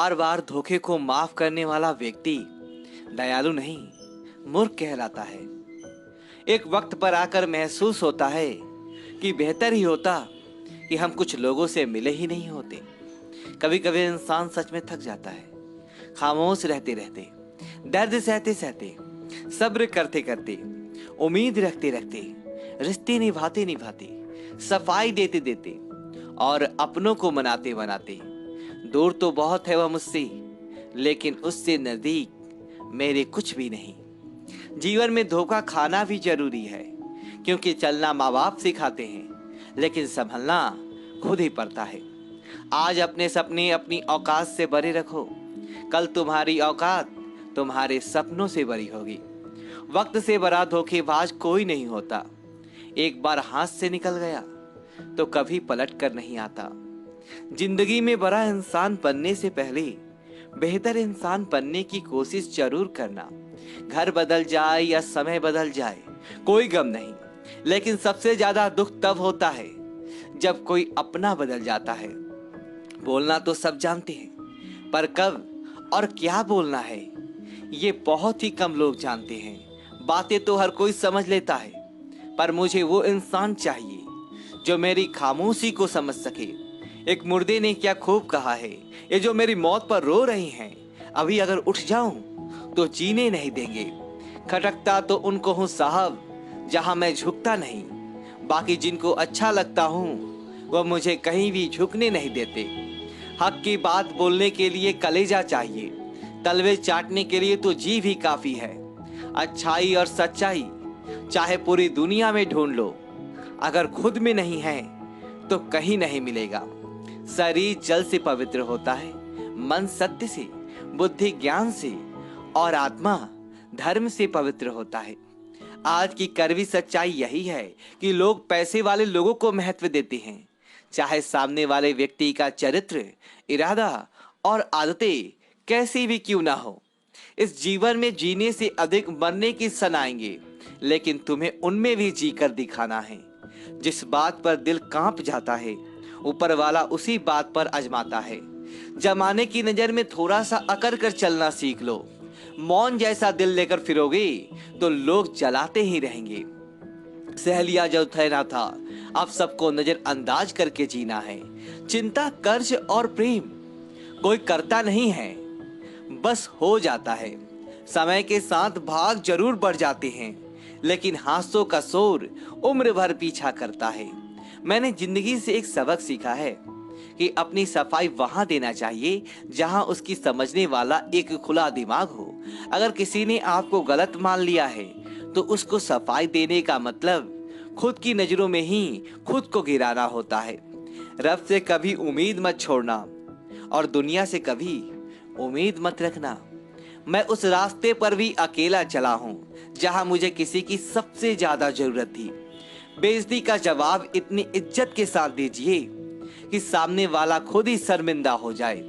बार बार धोखे को माफ करने वाला व्यक्ति दयालु नहीं, मूर्ख कहलाता है। एक वक्त पर आकर महसूस होता है कि बेहतर ही होता कि हम कुछ लोगों से मिले ही नहीं होते। कभी कभी इंसान सच में थक जाता है, खामोश रहते रहते, दर्द सहते सहते, सब्र करते करते, उम्मीद रखते रखते, रिश्ते निभाते निभाते, सफाई देते देते और अपनों को मनाते मनाते। दूर तो बहुत है वह मुझसे, लेकिन उससे नजदीक मेरे कुछ भी नहीं। जीवन में धोखा खाना भी जरूरी है, क्योंकि चलना माँ बाप सिखाते हैं, लेकिन संभलना खुद ही पड़ता है। आज अपने सपने अपनी औकात से बड़े रखो, कल तुम्हारी औकात तुम्हारे सपनों से बड़ी होगी। वक्त से बड़ा धोखेबाज कोई नहीं होता। एक बार हाथ से निकल गया तो कभी पलट कर नहीं आता। जिंदगी में बड़ा इंसान बनने से पहले बेहतर इंसान बनने की कोशिश जरूर करना। घर बदल जाए या समय बदल जाए कोई गम नहीं, लेकिन सबसे ज्यादा दुख तब होता है जब कोई अपना बदल जाता है। बोलना तो सब जानते हैं, पर कब और क्या बोलना है ये बहुत ही कम लोग जानते हैं। बातें तो हर कोई समझ लेता है, पर मुझे वो इंसान चाहिए जो मेरी खामोशी को समझ सके। एक मुर्दे ने क्या खूब कहा है, ये जो मेरी मौत पर रो रही हैं, अभी अगर उठ जाऊं तो जीने नहीं देंगे। खटकता तो उनको हूँ साहब, जहां मैं झुकता नहीं। बाकी जिनको अच्छा लगता हूँ वह मुझे कहीं भी झुकने नहीं देते। हक की बात बोलने के लिए कलेजा चाहिए, तलवे चाटने के लिए तो जी भी काफी है। अच्छाई और सच्चाई चाहे पूरी दुनिया में ढूंढ लो, अगर खुद में नहीं है तो कहीं नहीं मिलेगा। शरीर जल से पवित्र होता है, मन सत्य से, बुद्धि ज्ञान से और आत्मा धर्म से पवित्र होता है। आज की कड़वी सच्चाई यही है कि लोग पैसे वाले लोगों को महत्व देते हैं, चाहे सामने वाले व्यक्ति का चरित्र, इरादा और आदतें कैसी भी क्यों ना हो। इस जीवन में जीने से अधिक मरने की सन आएंगे, लेकिन तुम्हें उनमें भी जीकर दिखाना है। जिस बात पर दिल कांप जाता है, ऊपर वाला उसी बात पर आजमाता है। जमाने की नजर में थोड़ा सा अकड़ कर चलना सीख लो। मौन जैसा दिल लेकर फिरोगे तो लोग जलाते ही रहेंगे। सहेलिया जो ठहरा था, अब सबको नजरअंदाज करके जीना है। चिंता, कर्ज और प्रेम कोई करता नहीं है, बस हो जाता है। समय के साथ भाग जरूर बढ़ जाते हैं, लेकिन हाथों का शोर उम्र भर पीछा करता है। मैंने जिंदगी से एक सबक सीखा है कि अपनी सफाई वहां देना चाहिए जहां उसकी समझने वाला एक खुला दिमाग हो। अगर किसी ने आपको गलत मान लिया है तो उसको सफाई देने का मतलब खुद की नजरों में ही खुद को गिराना होता है। रब से कभी उम्मीद मत छोड़ना और दुनिया से कभी उम्मीद मत रखना। मैं उस रास्ते पर भी अकेला चला हूँ जहां मुझे किसी की सबसे ज्यादा जरूरत थी। बेइज्जती का जवाब इतनी इज्जत के साथ दीजिए कि सामने वाला खुद ही शर्मिंदा हो जाए।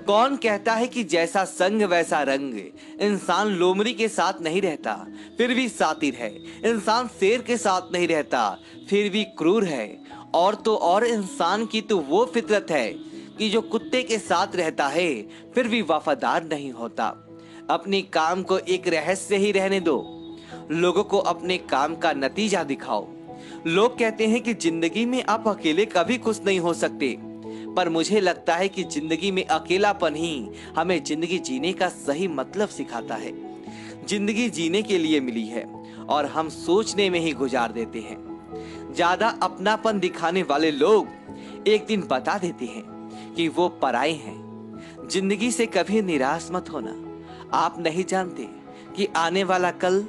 कौन कहता है कि जैसा संग वैसा रंग? इंसान लोमड़ी के साथ नहीं रहता फिर भी सातिर है। इंसान शेर के साथ नहीं रहता फिर भी क्रूर है। और तो और इंसान की तो वो फितरत है कि जो कुत्ते के साथ रहता है फिर भी वफादार नहीं होता। अपने काम को एक रहस्य ही रहने दो, लोगों को अपने काम का नतीजा दिखाओ। लोग कहते हैं कि जिंदगी में आप अकेले कभी खुश नहीं हो सकते, पर मुझे लगता है कि जिंदगी में अकेलापन ही हमें जिंदगी जीने का सही मतलब सिखाता है। जिंदगी जीने के लिए मिली है और हम सोचने में ही गुजार देते हैं। ज्यादा अपनापन दिखाने वाले लोग एक दिन बता देते हैं कि वो पराए हैं। जिंदगी से कभी निराश मत होना। आप नहीं जानते कि आने वाला कल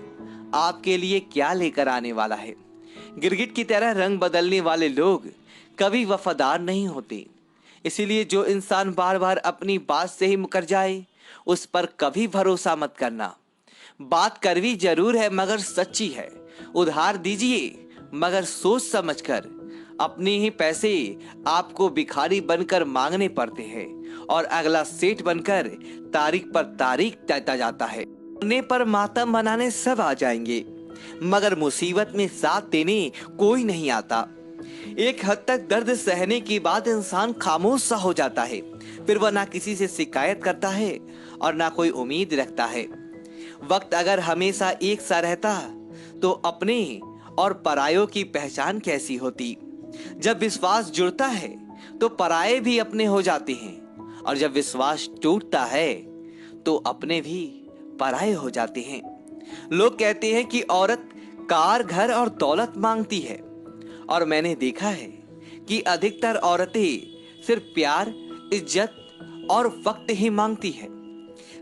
आपके लिए क्या लेकर आने वाला है। गिरगिट की तरह रंग बदलने वाले लोग कभी वफादार नहीं होते। इसीलिए जो इंसान बार बार अपनी बात से ही मुकर जाए उस पर कभी भरोसा मत करना। बात कड़वी जरूर है मगर सच्ची है। उधार दीजिए मगर सोच समझकर। अपने ही पैसे आपको भिखारी बनकर मांगने पड़ते हैं और अगला सेठ बनकर तारीख पर तारीख तयता जाता है। मरने पर मातम मनाने सब आ जाएंगे, मगर मुसीबत में साथ देने कोई नहीं आता। एक हद तक दर्द सहने के बाद इंसान खामोश सा हो जाता है, फिर वह ना किसी से शिकायत करता है और ना कोई उम्मीद रखता है। वक्त अगर हमेशा एक सा रहता तो अपने और परायों की पहचान कैसी होती। जब विश्वास जुड़ता है तो पराये भी अपने हो जाते हैं, और जब विश्वास टूटता है तो अपने भी पराये हो जाते हैं। लोग कहते हैं कि औरत कार, घर और दौलत मांगती है, और मैंने देखा है कि अधिकतर औरतें सिर्फ प्यार, इज्जत और वक्त ही मांगती है।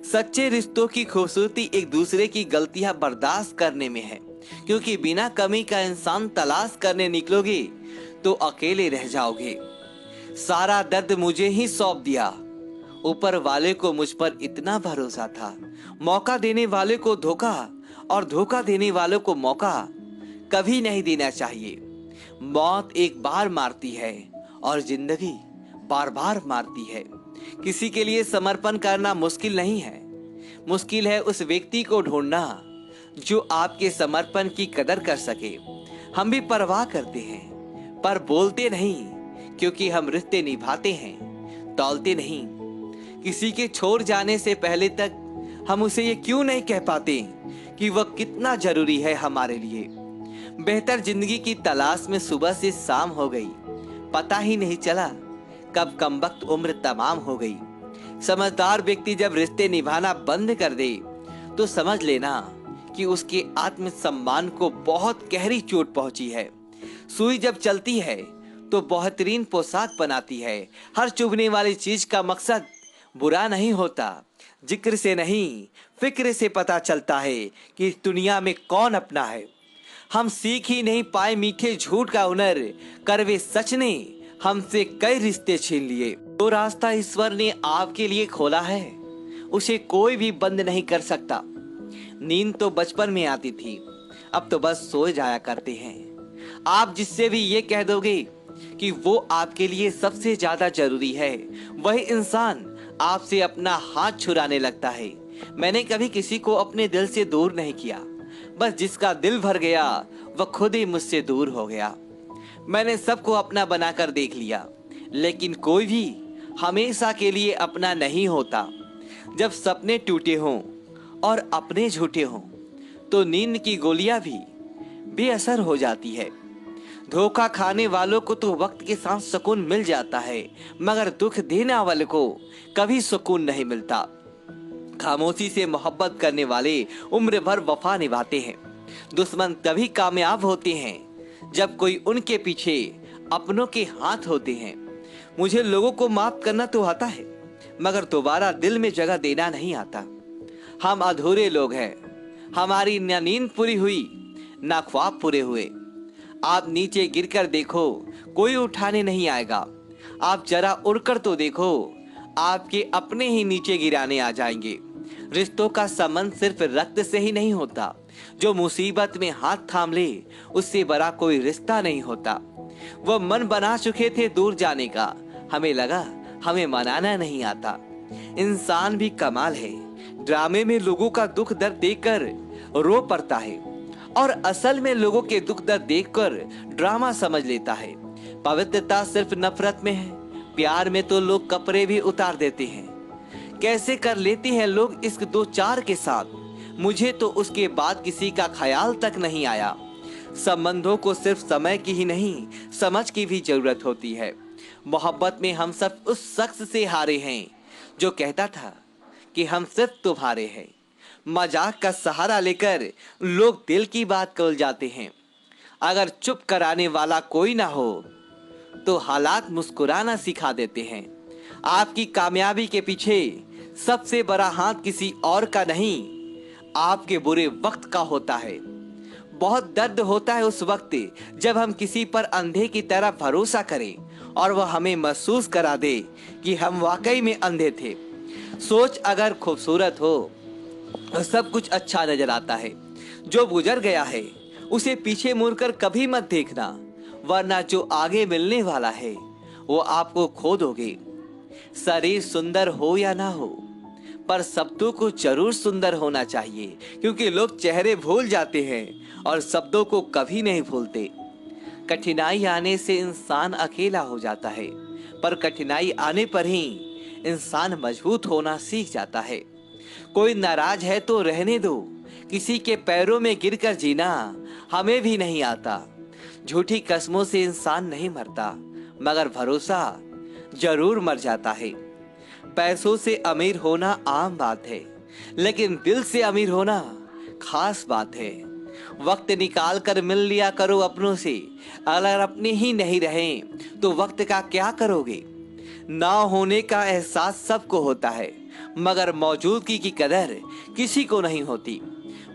सच्चे रिश्तों की खूबसूरती एक दूसरे की गलतियां बर्दाश्त करने में है, क्योंकि बिना कमी का इंसान तलाश करने निकलोगे तो अकेले रह जाओगे। सारा दर्द मुझे ही सौंप दिया, ऊपर वाले को मुझ पर इतना भरोसा था। मौका देने वाले को धोखा और धोखा देने वालों को मौका कभी नहीं देना चाहिए। मौत एक बार मारती है और जिंदगी बार बार मारती है। किसी के लिए समर्पण करना मुश्किल नहीं है, मुश्किल है उस व्यक्ति को ढूंढना जो आपके समर्पण की कदर कर सके। हम भी परवाह करते हैं पर बोलते नहीं, क्योंकि हम रिश्ते निभाते हैं, तौलते नहीं। किसी के छोड़ जाने से पहले तक हम उसे ये क्यों नहीं कह पाते कि वह कितना जरूरी है हमारे लिए। बेहतर जिंदगी की तलाश में सुबह से शाम हो गई, पता ही नहीं चला कब कमबख्त उम्र तमाम हो गई। समझदार व्यक्ति जब रिश्ते निभाना बंद कर दे तो समझ लेना कि उसके आत्मसम्मान को बहुत गहरी चोट पहुंची है। सुई जब चलती है तो बेहतरीन पोशाक बनाती है। हर चुभने वाली चीज का मकसद बुरा नहीं होता। जिक्र से नहीं, फिक्र से पता चलता है कि इस दुनिया में कौन अपना है। हम सीख ही नहीं पाए मीठे झूठ का हुनर, करवे सच ने हमसे कई रिश्ते छीन लिए। जो रास्ता ईश्वर ने आपके लिए खोला है उसे कोई भी बंद नहीं कर सकता। नींद तो बचपन में आती थी, अब तो बस सो जाया करते हैं। आप जिससे भी ये कह दोगे कि वो आपके लिए सबसे ज्यादा जरूरी है, वही इंसान आपसे अपना हाथ छुड़ाने लगता है। मैंने कभी किसी को अपने दिल से दूर नहीं किया, बस जिसका दिल भर गया वह खुद ही मुझसे दूर हो गया। मैंने सबको अपना बनाकर देख लिया, लेकिन कोई भी हमेशा के लिए अपना नहीं होता। जब सपने टूटे हों और अपने झूठे हों तो नींद की गोलियां भी बेअसर हो जाती है। धोखा खाने वालों को तो वक्त के साथ सुकून मिल जाता है, मगर दुख देने वाले को कभी सुकून नहीं मिलता। खामोशी से मोहब्बत करने वाले उम्र भर वफा निभाते हैं। दुश्मन तभी कामयाब होते हैं जब कोई उनके पीछे अपनों के हाथ होते हैं। मुझे लोगों को माफ करना तो आता है, मगर दोबारा दिल में जगह देना नहीं आता। हम अधूरे लोग हैं, हमारी न नींद पूरी हुई ना ख्वाब पूरे हुए। आप नीचे गिरकर देखो, कोई उठाने नहीं आएगा। आप जरा उड़कर तो देखो, आपके अपने ही नीचे गिराने आ जाएंगे। रिश्तों का संबंध सिर्फ रक्त से ही नहीं होता। जो मुसीबत में हाथ थाम ले उससे बड़ा कोई रिश्ता नहीं होता। वह मन बना चुके थे दूर जाने का, हमें लगा हमें मनाना नहीं आता। इंसान भी कमाल है, ड्रामे में लोगों का दुख दर्द देखकर रो पड़ता है और असल में लोगों के दुख दर्द देखकर ड्रामा समझ लेता है। पवित्रता सिर्फ नफरत में है, प्यार में तो लोग कपड़े भी उतार देते हैं। कैसे कर लेते हैं लोग इश्क दो चार के साथ, मुझे तो उसके बाद किसी का ख्याल तक नहीं आया। संबंधों को सिर्फ समय की ही नहीं, समझ की भी जरूरत होती है। मोहब्बत में हम सब उस शख्स से हारे हैं जो कहता था कि हम सिर्फ तुम्हारे हैं। मजाक का सहारा लेकर लोग दिल की बात कर जाते हैं। अगर चुप कराने वाला कोई ना हो तो हालात मुस्कुराना सिखा देते हैं। आपकी कामयाबी के पीछे सबसे बड़ा हाथ किसी और का नहीं, आपके बुरे वक्त का होता है। बहुत दर्द होता है उस वक्त जब हम किसी पर अंधे की तरह भरोसा करें और वह हमें महसूस करा दे कि हम वाकई में अंधे थे। सोच अगर खूबसूरत हो तो सब कुछ अच्छा नजर आता है। जो गुजर गया है उसे पीछे मुड़कर कभी मत देखना, वरना जो आगे मिलने वाला है वो आपको खो दोगे। शरीर सुंदर हो या ना हो, पर शब्दों को जरूर सुंदर होना चाहिए, क्योंकि लोग चेहरे भूल जाते हैं और शब्दों को कभी नहीं भूलते। कठिनाई आने से इंसान अकेला हो जाता है, पर कठिनाई आने पर ही इंसान मजबूत होना सीख जाता है। कोई नाराज है तो रहने दो, किसी के पैरों में गिरकर जीना हमें भी नहीं आता। झूठी कस्मों से इंसान नहीं मरता, मगर भरोसा जरूर मर जाता है। पैसों से अमीर होना आम बात है, लेकिन दिल से अमीर होना खास बात है। वक्त निकाल कर मिल लिया करो अपनों से, अगर अपने ही नहीं रहे तो वक्त का क्या करोगे। ना होने का एहसास सबको होता है, मगर मौजूदगी की कदर किसी को नहीं होती।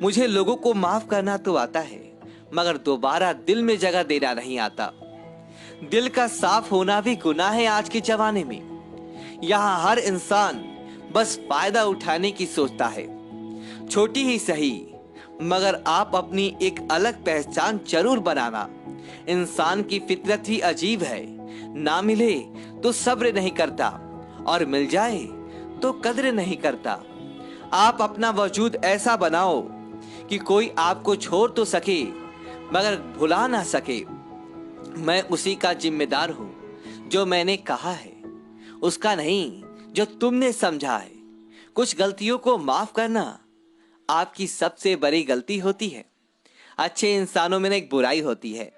मुझे लोगों को माफ करना तो आता है, मगर दोबारा दिल में जगह देना नहीं आता। दिल का साफ होना भी गुनाह है आज के जमाने में। यहाँ हर इंसान बस फायदा उठाने की सोचता है। छोटी ही सही, मगर आप अपनी एक अलग पहचान जरूर बनाना। इंसान की फितरत ही अजीब है, ना मिले तो सब्र नहीं करता, और मिल जाए तो कद्र नहीं करता। आप अपना वजूद ऐसा बनाओ कि कोई आपको छोड़ तो सके, मगर भुला ना सके। मैं उसी का जिम्मेदार हूं जो मैंने कहा है, उसका नहीं जो तुमने समझा है। कुछ गलतियों को माफ करना आपकी सबसे बड़ी गलती होती है। अच्छे इंसानों में एक बुराई होती है,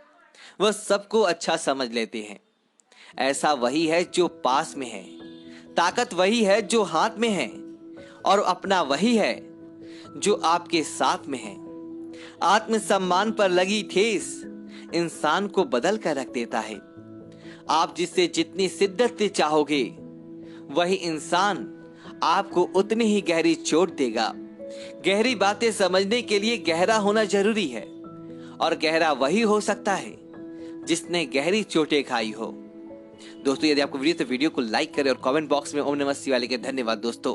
वह सबको अच्छा समझ लेते हैं। ऐसा वही है जो पास में है, ताकत वही है जो हाथ में है, और अपना वही है जो आपके साथ में है। आत्मसम्मान पर लगी ठेस इंसान को बदल कर रख देता है। आप जिससे जितनी शिद्दत से चाहोगे, वही इंसान आपको उतनी ही गहरी चोट देगा। गहरी बातें समझने के लिए गहरा होना जरूरी है, और गहरा वही हो सकता है जिसने गहरी चोटें खाई हो। दोस्तों, यदि आपको वीडियो को लाइक करें और कमेंट बॉक्स में ओम नमः शिवाय लिखें। धन्यवाद दोस्तों।